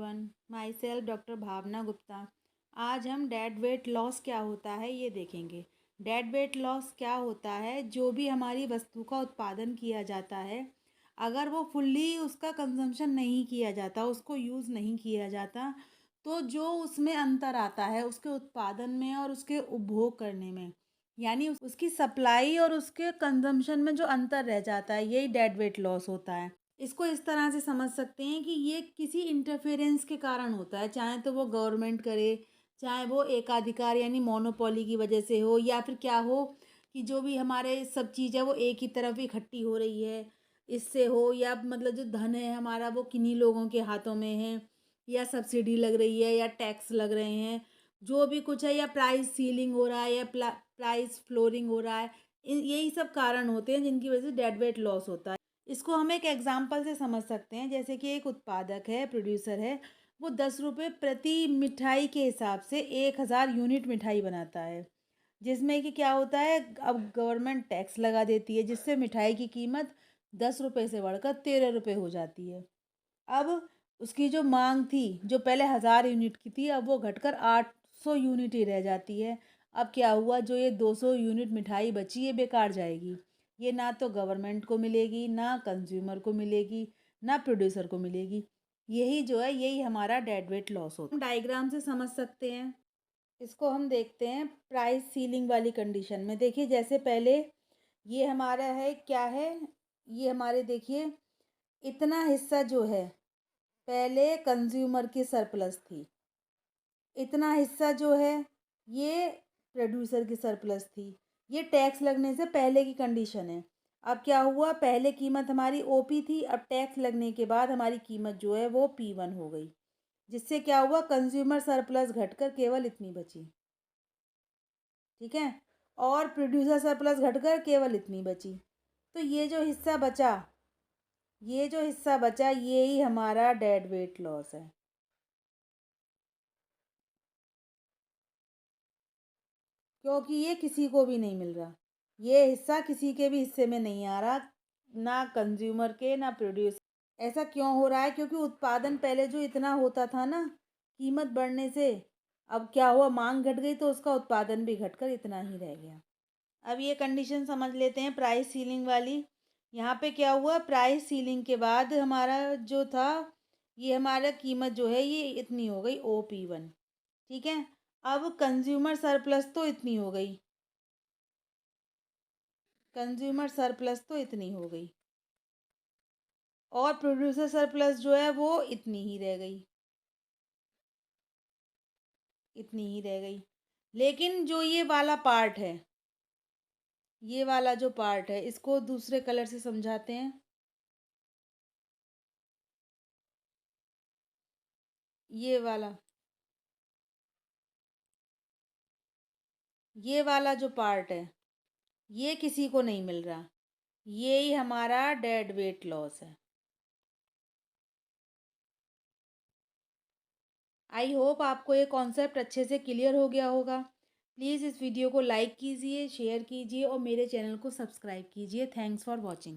Everyone, my self doctor भावना गुप्ता। आज हम dead weight loss क्या होता है ये देखेंगे। डेड वेट लॉस क्या होता है? जो भी हमारी वस्तु का उत्पादन किया जाता है, अगर वो फुल्ली उसका कंजम्पशन नहीं किया जाता, उसको यूज़ नहीं किया जाता, तो जो उसमें अंतर आता है उसके उत्पादन में और उसके उपभोग करने में, यानी उसकी सप्लाई और उसके कंजम्पशन में जो अंतर रह जाता है, यही डेड वेट लॉस होता है। इसको इस तरह से समझ सकते हैं कि ये किसी इंटरफेरेंस के कारण होता है, चाहे तो वो गवर्नमेंट करे, चाहे वो एकाधिकार यानी मोनोपोली की वजह से हो, या फिर क्या हो कि जो भी हमारे सब चीज़ है वो एक ही तरफ इकट्ठी हो रही है, इससे हो, या मतलब जो धन है हमारा वो किन्हीं लोगों के हाथों में है, या सब्सिडी लग रही है, या टैक्स लग रहे हैं, जो भी कुछ है, या प्राइस सीलिंग हो रहा है, या प्राइस फ्लोरिंग हो रहा है। यही सब कारण होते हैं जिनकी वजह से डेड वेट लॉस होता है। इसको हम एक एग्जाम्पल से समझ सकते हैं, जैसे कि एक उत्पादक है, प्रोड्यूसर है, वो 10 रुपये प्रति मिठाई के हिसाब से 1,000 यूनिट मिठाई बनाता है, जिसमें कि क्या होता है, अब गवर्नमेंट टैक्स लगा देती है, जिससे मिठाई की कीमत 10 रुपये से बढ़कर 13 रुपये हो जाती है। अब उसकी जो मांग थी, जो पहले 1,000 यूनिट की थी, अब वो घटकर 800 यूनिट ही रह जाती है। अब क्या हुआ, जो ये 200 यूनिट मिठाई बची है बेकार जाएगी। ये ना तो गवर्नमेंट को मिलेगी, ना कंज्यूमर को मिलेगी, ना प्रोड्यूसर को मिलेगी। यही जो है, यही हमारा डेड वेट लॉस होता है। हम डायग्राम से समझ सकते हैं। इसको हम देखते हैं प्राइस सीलिंग वाली कंडीशन में। देखिए, जैसे पहले ये हमारा है, क्या है, ये हमारे देखिए इतना हिस्सा जो है पहले कंज्यूमर की सरप्लस थी, इतना हिस्सा जो है ये प्रोड्यूसर की सरप्लस थी। ये टैक्स लगने से पहले की कंडीशन है। अब क्या हुआ, पहले कीमत हमारी ओपी थी, अब टैक्स लगने के बाद हमारी कीमत जो है वो P1 हो गई, जिससे क्या हुआ, कंज्यूमर सरप्लस घटकर केवल इतनी बची। ठीक है, और प्रोड्यूसर सरप्लस घटकर केवल इतनी बची। तो ये जो हिस्सा बचा ये ही हमारा डेड वेट लॉस है, क्योंकि ये किसी को भी नहीं मिल रहा। ये हिस्सा किसी के भी हिस्से में नहीं आ रहा, ना कंज्यूमर के ना प्रोड्यूसर। ऐसा क्यों हो रहा है? क्योंकि उत्पादन पहले जो इतना होता था ना, कीमत बढ़ने से, अब क्या हुआ, मांग घट गई तो उसका उत्पादन भी घटकर इतना ही रह गया। अब ये कंडीशन समझ लेते हैं प्राइस सीलिंग वाली। यहाँ पे क्या हुआ, प्राइस सीलिंग के बाद हमारा जो था, ये हमारा कीमत जो है ये इतनी हो गई OP1। ठीक है, अब कंज्यूमर सरप्लस तो इतनी हो गई, कंज्यूमर सरप्लस तो इतनी हो गई, और प्रोड्यूसर सरप्लस जो है वो इतनी ही रह गई, इतनी ही रह गई। लेकिन जो ये वाला पार्ट है, ये वाला जो पार्ट है, इसको दूसरे कलर से समझाते हैं। ये वाला जो पार्ट है, ये किसी को नहीं मिल रहा। ये ही हमारा डेड वेट लॉस है। आई होप आपको ये कॉन्सेप्ट अच्छे से क्लियर हो गया होगा। प्लीज़ इस वीडियो को लाइक कीजिए, शेयर कीजिए और मेरे चैनल को सब्सक्राइब कीजिए। Thanks for watching.